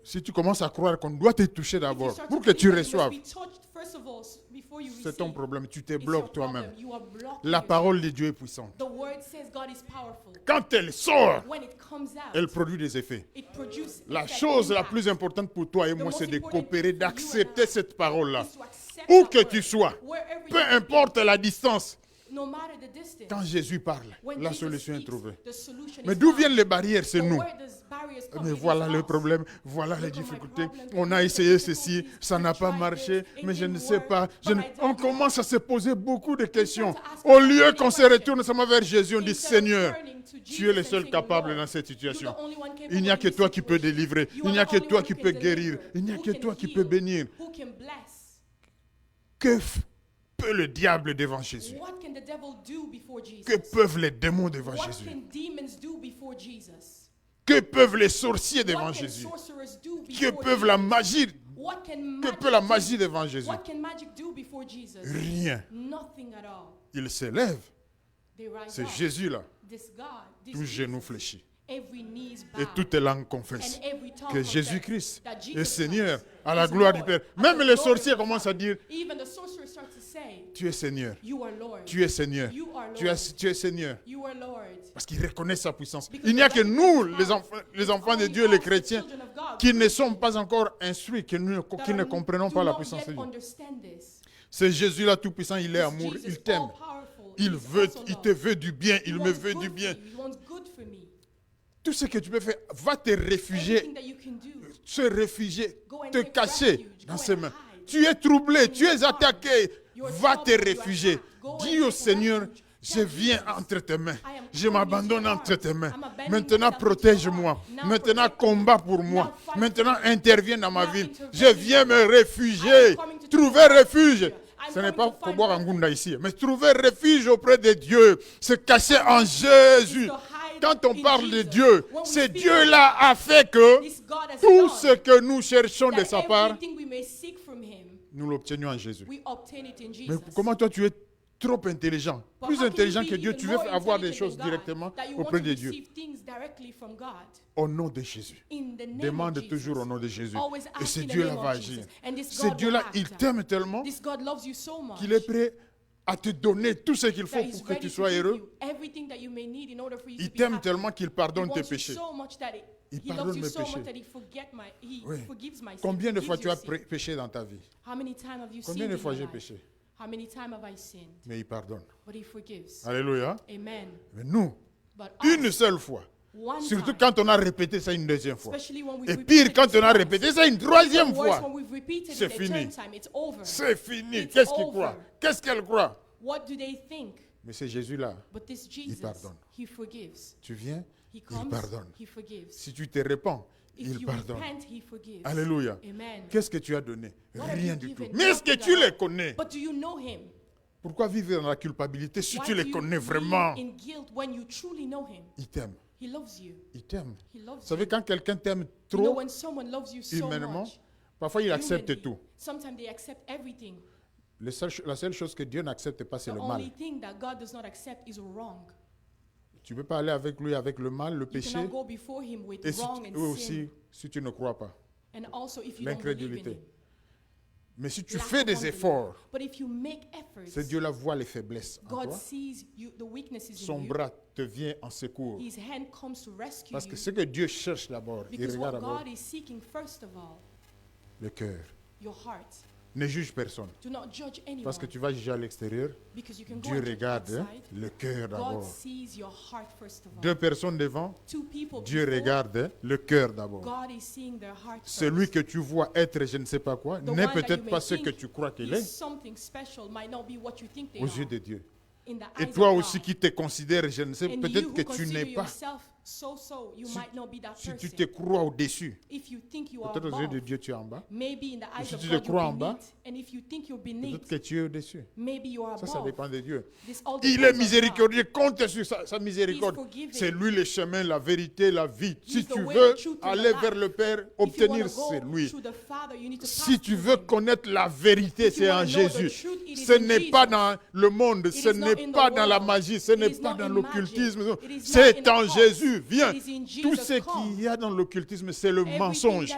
Si tu commences à croire qu'on doit te toucher If you d'abord start pour to que think tu that you must reçoives, be touched first of all, before you c'est ton receive, problème. Tu te it's bloques your toi-même. problem. You are blocking La yourself. parole de Dieu est puissante. The word says God is powerful. Quand elle sort, When it comes out, elle produit des effets. it produces La effect, chose la impact. plus importante pour toi et moi, c'est de most coopérer, important thing for you d'accepter and I cette parole-là. is to accept Où that que word. tu sois, Wherever peu you importe la distance, be, no matter the distance, quand Jésus parle, when la Jesus solution est speaks, trouvée. the solution Mais is d'où found. viennent les barrières? C'est But nous. where does barriers come? Mais It is voilà le us. problème, voilà les Look at my difficultés. problem, On look a at the essayé ceci, difficulties. ça n'a I pas tried marché, this, it mais je ne didn't sais work, pas. but I On don't commence à se poser beaucoup de questions. to ask Au so lieu many qu'on se questions. retourne seulement vers Jésus, on dit Instead of Seigneur, turning to tu es le Jesus and seul saying, capable Lord, dans cette situation. you're the only one capable Il n'y a in que this toi qui peux situation. délivrer. You Il n'y are a the que only toi one qui who peux can guérir. deliver, Il n'y a who que can toi qui heal, peux bénir. who can bless. Que peut le diable devant Jésus? What can the devil do before Jesus? Que peuvent les démons devant What Jésus? can demons do before Jesus? Que peuvent les sorciers devant What can Jésus? sorcerers do Que before peuvent la Jesus? magie? What can Que magic peut la do? magie devant Jésus? What can magic do before Jesus? Rien. Nothing at all. Il s'élève. They rise C'est up. Jésus-là. This God, this Tout genou Jesus, fléchit. every knees Et bow, toute langue confesse and every tongue que confess Jésus-Christ that Jesus est Seigneur, Christ à la is gloire du Lord, Père. at Même the les glory sorciers of the commencent à dire, Even the sorcerers start to say, tu es Seigneur, you are Lord. tu es Seigneur, You are tu Lord. es Seigneur. You are Lord. Parce qu'ils reconnaissent sa puissance. Because Il n'y a the que right nous, is les enfants de only Dieu, les us, the chrétiens, children of God, qui ne sont pas encore instruits, qui ne comprenons do pas la not puissance de yet Dieu. understand this. C'est Jésus-là tout-puissant, il est This amour, Jesus, il t'aime. all-powerful, Il is veut, also il love. te veut du bien, He il me wants veut good du for bien. you. He wants good for me. Tout ce que tu peux faire, va te réfugier, Everything that you can do, se réfugier, Go and te take cacher refuge, dans go ses and mains. hide. Tu es troublé, In tu es your heart. attaqué, You're va te troubled, you are réfugier. attacked. Go and Dis au take Seigneur, refuge. je Tell viens Jesus, entre tes mains. I am Je coming m'abandonne into your entre tes arms. mains. I'm abandoning Maintenant, myself into your protège-moi. arms. Now Maintenant, protect me. combat pour moi. Now fight Maintenant, for me. interviens dans ma Now vie. intervene Je viens me I am réfugier. coming to Trouver take refuge. I Ce n'est pas Koboa Ngunda ici, mais trouver refuge auprès de Dieu, se cacher en Jésus. Quand on parle de Dieu, ce Dieu-là a fait que tout ce que nous cherchons de sa part, nous l'obtenions en Jésus. Mais comment toi tu es trop intelligent, plus intelligent que Dieu, tu veux avoir des choses directement auprès de Dieu. Au nom de Jésus. Demande toujours au nom de Jésus. Et ce Dieu-là va agir. Ce Dieu-là, il t'aime tellement qu'il est prêt à te donner tout ce qu'il faut pour que tu sois heureux. Il t'aime tellement qu'il pardonne tes péchés. Il pardonne mes péchés. Oui. Combien de fois tu as péché dans ta vie? Combien de fois j'ai péché? Mais il pardonne. Alléluia. Amen. Mais nous, une seule fois. Surtout quand on a répété ça une deuxième fois. Et pire, quand on a répété ça une troisième fois. C'est fini. C'est fini. Qu'est-ce qu'ils croient? Qu'est-ce qu'elle croit? Mais c'est Jésus-là. Il pardonne. Tu viens, il pardonne. Si tu te répands, il pardonne. Alléluia. Qu'est-ce que tu as donné? Rien du tout. Mais est-ce que tu les connais? Pourquoi vivre dans la culpabilité si tu les connais vraiment? Il t'aime. Il t'aime. Vous savez, quand quelqu'un t'aime trop humainement, parfois il accepte tout. La seule chose que Dieu n'accepte pas, c'est le mal. Tu ne peux pas aller avec lui avec le mal, le péché, et si tu ne crois pas. L'incrédulité. Mais si tu fais des efforts, ce Dieu-là voit les faiblesses en toi. Son bras te vient en secours. Parce que ce que Dieu cherche d'abord, il regarde d'abord le cœur. Ne juge personne. Parce que tu vas juger à l'extérieur. Dieu regarde le cœur d'abord. Deux personnes devant, Dieu regarde le cœur d'abord. Celui que tu vois être je ne sais pas quoi n'est peut-être pas ce que tu crois qu'il est aux yeux de Dieu. Et toi aussi qui te considères, je ne sais, peut-être que tu n'es pas. Si tu te crois au-dessus, peut-être aux yeux de Dieu tu es en bas. Et si tu te crois en bas, peut-être que tu es au-dessus. Ça dépend de Dieu. Il est miséricordieux, compte sur sa miséricorde. C'est lui le chemin, la vérité, la vie. Si tu veux aller vers le Père, obtenir, c'est lui. Si tu veux connaître la vérité, c'est en Jésus. Ce n'est pas dans le monde, ce n'est pas dans la magie, ce n'est pas dans l'occultisme. C'est en Jésus. Viens. Tout ce qu'il y a dans l'occultisme, c'est le mensonge.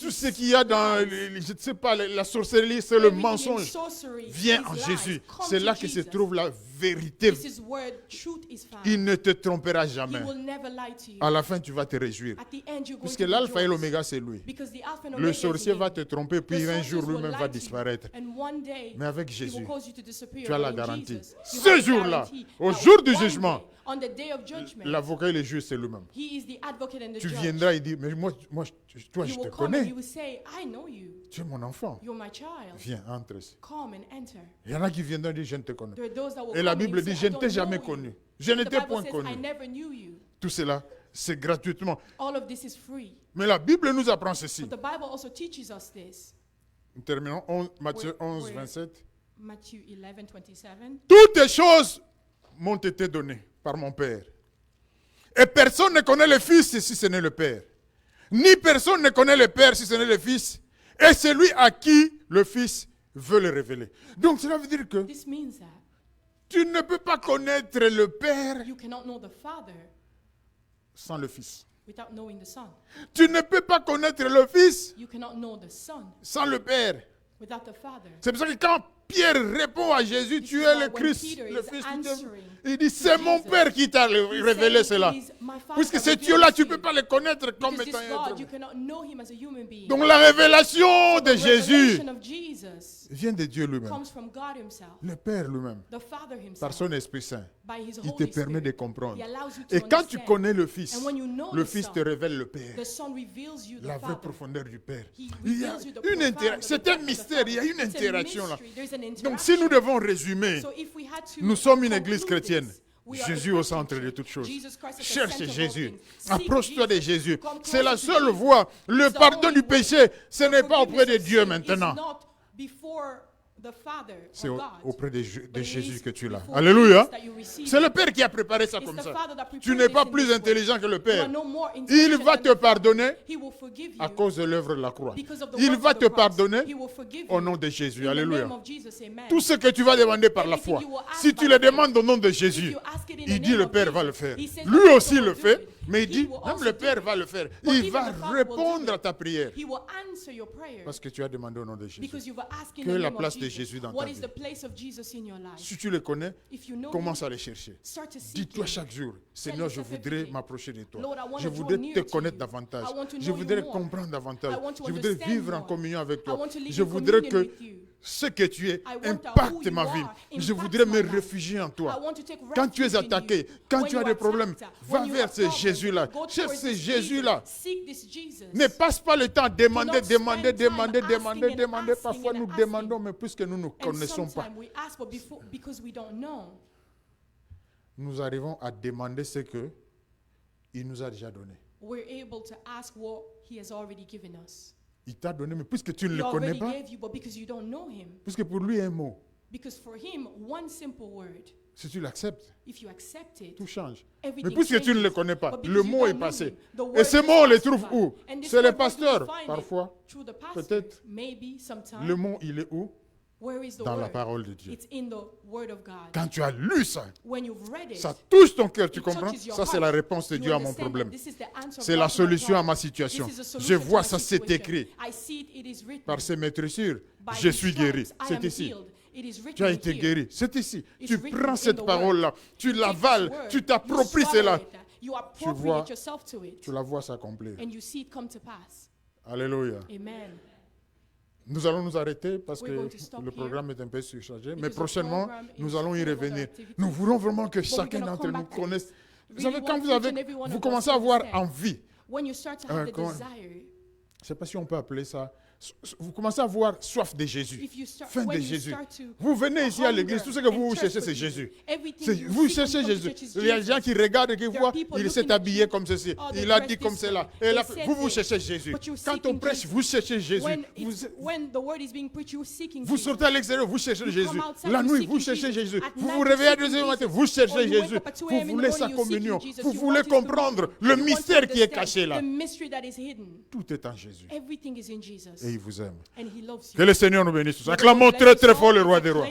Tout ce qu'il y a dans, je ne sais pas, la sorcellerie, c'est le mensonge. Viens en Jésus. C'est là que se trouve la vérité. Il ne te trompera jamais. À la fin, tu vas te réjouir. Puisque l'alpha et l'oméga, c'est lui. Le sorcier va te tromper, puis un jour lui-même va disparaître. Mais avec Jésus, tu as la garantie. Ce jour-là, au jour du jugement, l'avocat et le juge, c'est lui-même. Tu viendras et dire, mais toi, je te connais. Tu es mon enfant. Viens, entre. Il y en a qui viendront dire, je ne te connais. Et la Bible dit, je ne t'ai jamais connu. Je ne t'ai point connu. Tout cela, c'est gratuitement. Mais la Bible nous apprend ceci. Nous terminons Matthieu 11, 27. Toutes les choses m'ont été données par mon Père. Et personne ne connaît le Fils si ce n'est le Père. Ni personne ne connaît le Père si ce n'est le Fils. Et celui à qui le Fils veut le révéler. Donc cela veut dire que tu ne peux pas connaître le Père sans le Fils. Tu ne peux pas connaître le Fils sans le Père. C'est pour ça que quand Pierre répond à Jésus, tu es le Christ, le Fils de Dieu. Il dit, c'est mon Père qui t'a révélé cela. Puisque ce Dieu-là, tu ne peux pas le connaître comme étant un être humain. Donc la révélation de Jésus vient de Dieu lui-même. Le Père lui-même, par son Esprit Saint, il te permet de comprendre. Et quand tu connais le Fils te révèle le Père, la vraie profondeur du Père. Il y a une interaction, c'est un mystère, il y a une interaction là. Donc si nous devons résumer, nous sommes une église chrétienne. Jésus au centre de toutes choses. Cherche Jésus. Approche-toi de Jésus. C'est la seule voie. Le pardon du péché, ce n'est pas auprès de Dieu maintenant. C'est auprès de Jésus que tu l'as. Alléluia. C'est le Père qui a préparé ça comme ça. Tu n'es pas plus intelligent que le Père. Il va te pardonner à cause de l'œuvre de la croix. Il va te pardonner au nom de Jésus. Alléluia. Tout ce que tu vas demander par la foi, si tu le demandes au nom de Jésus, il dit le Père va le faire. Lui aussi le fait, mais il dit même le Père va le faire. Il va répondre à ta prière. Parce que tu as demandé au nom de Jésus. Quelle est la place de Jésus dans ta vie? Si tu le connais, commence à le chercher. Dis-toi chaque jour, Seigneur, je voudrais m'approcher de toi. Je voudrais te connaître davantage. Je voudrais comprendre davantage. Je voudrais vivre en communion avec toi. Je voudrais que ce que tu es impacte ma vie. Je voudrais me réfugier en toi. Quand tu es attaqué, quand tu as des problèmes, va vers ce Jésus-là. Cherche ce Jésus-là. Ne passe pas le temps à demander. Parfois nous demandons, mais puisque nous ne connaissons pas, nous arrivons à demander ce qu'il nous a déjà donné. Il t'a donné, mais puisque tu ne le connais pas, puisque pour lui un mot, si tu l'acceptes, tout change. Mais puisque tu ne le connais pas, le mot est passé. Et ce mot, on le trouve où? C'est le pasteur, parfois. Peut-être. Le mot, il est où? Dans la parole de Dieu. Quand tu as lu ça, ça touche ton cœur, tu comprends? Ça, c'est la réponse de Dieu à mon problème. C'est la solution à ma situation. Je vois ça, c'est écrit. Par ses maîtressures, je suis guéri. C'est ici. Tu as été guéri. C'est ici. Tu prends cette parole-là, tu l'avales, tu t'appropries cela. Tu la vois s'accomplir. Alléluia. Nous allons nous arrêter parce que le programme est un peu surchargé. Mais prochainement, nous allons y revenir. Nous voulons vraiment que chacun d'entre nous connaisse. Vous savez, quand vous commencez à avoir envie, je ne sais pas si on peut appeler ça, vous commencez à avoir soif de Jésus, faim de Jésus. Vous venez ici à l'église, tout ce que vous cherchez, c'est Jésus. Vous cherchez Jésus. Il y a des gens qui regardent et qui voient, il s'est habillé comme ceci, il a dit comme cela. Et là, vous cherchez Jésus. Quand on prêche, vous cherchez Jésus. Vous sortez à l'extérieur, vous cherchez Jésus. La nuit, vous cherchez Jésus. Vous vous réveillez à 2h du matin, vous cherchez Jésus. Vous voulez sa communion. Vous voulez comprendre le mystère qui est caché là. Tout est en Jésus. Et il vous aime. Que le Seigneur nous bénisse tous. Acclamons très très fort le roi des rois.